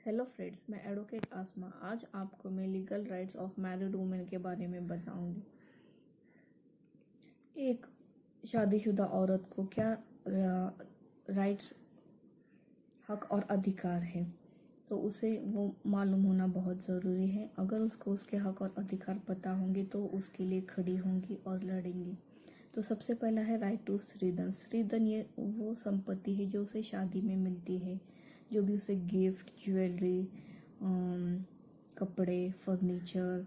Hello friends, मैं advocate आसमा। आज आपको मैं legal rights of married women के बारे में बताऊंगी। एक शादीशुदा औरत को क्या राइट्स, हक और अधिकार है, तो उसे वो मालूम होना बहुत ज़रूरी है। अगर उसको उसके हक और अधिकार पता होंगे तो उसके लिए खड़ी होंगी और लड़ेंगी। तो सबसे पहला है राइट टू स्त्रीधन। स्त्रीधन ये वो संपत्ति है जो उसे शादी में मिलती है, जो भी उसे गिफ्ट, ज्वेलरी, कपड़े, फर्नीचर,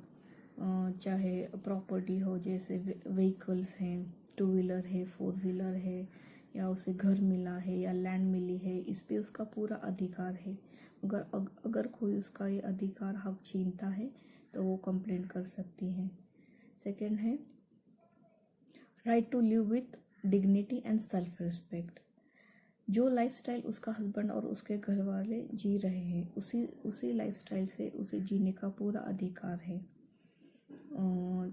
चाहे प्रॉपर्टी हो, जैसे व्हीकल्स हैं, 2 व्हीलर है, 4 व्हीलर है, या उसे घर मिला है या लैंड मिली है, इस पे उसका पूरा अधिकार है। अगर कोई उसका ये अधिकार, हक छीनता है तो वो कंप्लेंट कर सकती है। सेकंड है right to live with dignity and self respect. जो लाइफस्टाइल उसका हस्बैंड और उसके घर वाले जी रहे हैं, उसी लाइफस्टाइल से उसे जीने का पूरा अधिकार है।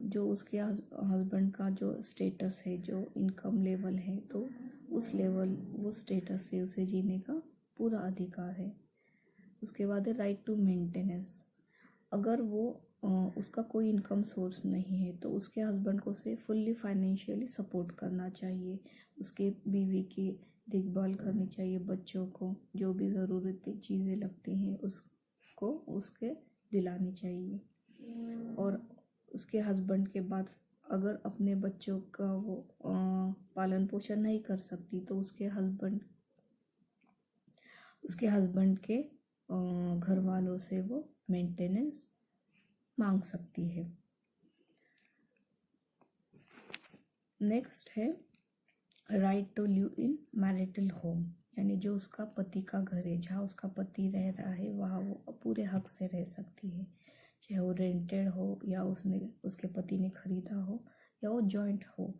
जो उसके हस्बैंड का जो स्टेटस है, जो इनकम लेवल है, तो वो स्टेटस से उसे जीने का पूरा अधिकार है। उसके बाद है राइट टू मेंटेनेंस। अगर वो उसका कोई इनकम सोर्स नहीं है तो उसके हस्बैंड को उसे फुल्ली फाइनेंशियली सपोर्ट करना चाहिए। उसके बीवी की देखभाल करनी चाहिए, बच्चों को जो भी ज़रूरती चीज़ें लगती हैं उसको उसके दिलानी चाहिए। और उसके हस्बैंड के बाद अगर अपने बच्चों का वो पालन पोषण नहीं कर सकती तो उसके हस्बैंड के घर वालों से वो मेंटेनेंस मांग सकती है। नेक्स्ट है right to live in marital home, यानी जो उसका पति का घर है, जहाँ उसका पति रह रहा है, वहाँ वो पूरे हक से रह सकती है। चाहे वो रेंटेड हो या उसके पति ने खरीदा हो, या वो जॉइंट हो,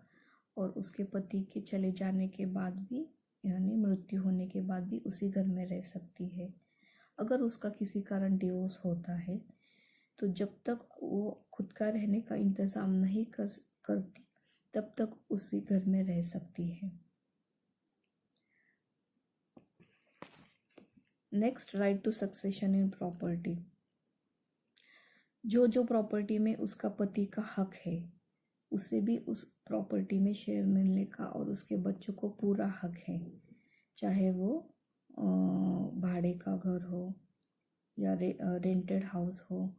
और उसके पति के चले जाने के बाद भी, यानी मृत्यु होने के बाद भी उसी घर में रह सकती है। अगर उसका किसी कारण डिवोर्स होता है तो जब तक वो खुद का रहने का इंतज़ाम नहीं करती तब तक उसी घर में रह सकती है। Next right to succession in property. जो प्रॉपर्टी में उसका पति का हक है, उसे भी उस प्रॉपर्टी में शेयर मिलने का और उसके बच्चों को पूरा हक है। चाहे वो भाड़े का घर हो या रेंटेड हाउस हो,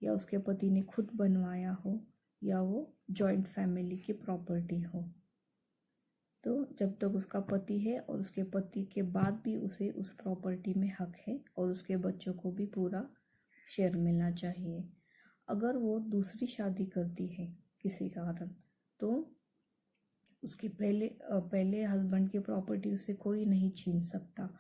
या उसके पति ने खुद बनवाया हो, या वो जॉइंट फैमिली की प्रॉपर्टी हो। तो जब तक उसका पति है और उसके पति के बाद भी उसे उस प्रॉपर्टी में हक है, और उसके बच्चों को भी पूरा शेयर मिलना चाहिए। अगर वो दूसरी शादी करती है किसी कारण, तो उसके पहले हस्बैंड की प्रॉपर्टी उसे कोई नहीं छीन सकता,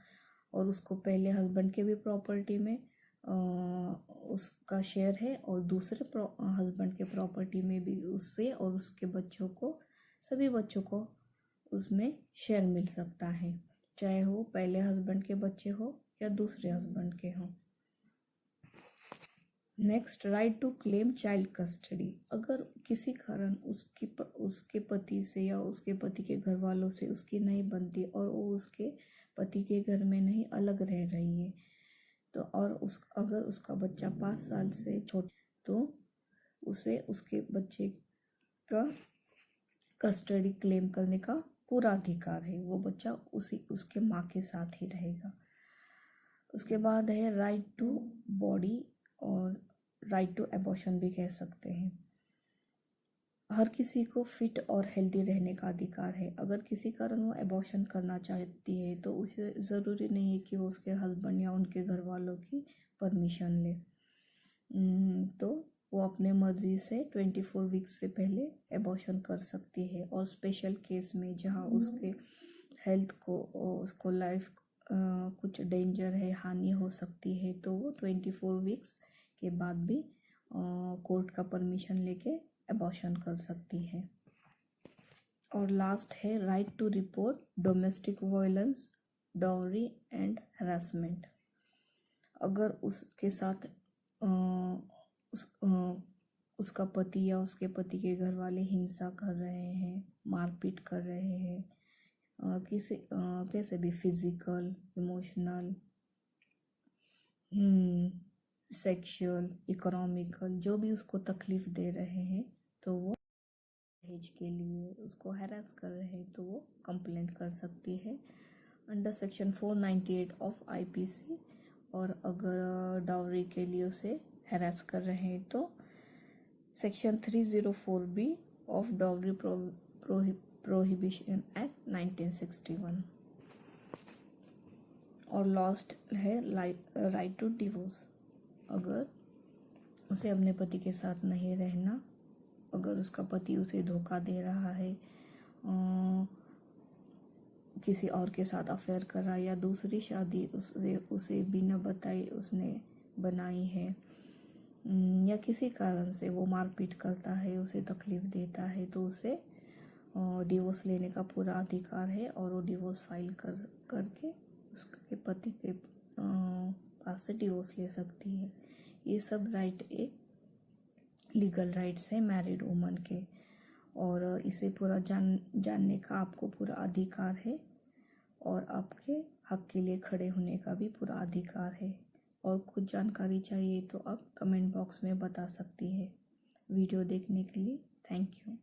और उसको पहले हस्बैंड के भी प्रॉपर्टी में उसका शेयर है, और दूसरे हस्बैंड के प्रॉपर्टी में भी उससे और उसके बच्चों को, सभी बच्चों को उसमें शेयर मिल सकता है, चाहे वो पहले हस्बैंड के बच्चे हो या दूसरे हस्बैंड के हों। Next right to claim child custody. अगर किसी कारण उसके पति से या उसके पति के घर वालों से उसकी नहीं बनती, और वो उसके पति के घर में नहीं, अलग रह रही है, तो अगर उसका बच्चा 5 साल से छोटा, तो उसे उसके बच्चे का कस्टडी क्लेम करने का पूरा अधिकार है। वो बच्चा उसके माँ के साथ ही रहेगा। उसके बाद है राइट टू बॉडी, और राइट टू एबॉर्शन भी कह सकते हैं। हर किसी को फिट और हेल्दी रहने का अधिकार है। अगर किसी कारण वो एबॉर्शन करना चाहती है तो उसे ज़रूरी नहीं है कि वो उसके हस्बैंड या उनके घर वालों की परमिशन ले। तो वो अपने मर्जी से 24 वीक्स से पहले एबॉर्शन कर सकती है। और स्पेशल केस में जहाँ उसके हेल्थ को, उसको लाइफ कुछ डेंजर है, हानि हो सकती है, तो वो 24 वीक्स के बाद भी कोर्ट का परमिशन लेके एबॉर्शन कर सकती है। और लास्ट है right to report domestic violence, dowry and harassment. अगर उसके साथ उसका पति या उसके पति के घर वाले हिंसा कर रहे हैं, मारपीट कर रहे हैं, कैसे भी फिजिकल, इमोशनल, सेक्सुअल, इकोनॉमिकल जो भी उसको तकलीफ़ दे रहे हैं तो वो दहेज के लिए उसको हैरेस कर रहे हैं तो वो कंप्लेंट कर सकती है अंडर सेक्शन 498 ऑफ आईपीसी। और अगर डाउरी के लिए उसे हैरेस कर रहे हैं तो section 304B of dowry prohibition act 1961। और लास्ट है राइट टू डिवोर्स। अगर उसे अपने पति के साथ नहीं रहना, अगर उसका पति उसे धोखा दे रहा है, किसी और के साथ अफेयर कर रहा है या दूसरी शादी उसे बिना बताए उसने बनाई है, या किसी कारण से वो मारपीट करता है, उसे तकलीफ़ देता है, तो उसे डिवोर्स लेने का पूरा अधिकार है और वो डिवोर्स फाइल करके उसके पति के पास से डिवोर्स ले सकती है। ये सब राइट एक लीगल राइट्स है मैरिड वुमन के, और इसे पूरा जानने का आपको पूरा अधिकार है और आपके हक के लिए खड़े होने का भी पूरा अधिकार है। और कुछ जानकारी चाहिए तो आप कमेंट बॉक्स में बता सकती है। वीडियो देखने के लिए थैंक यू।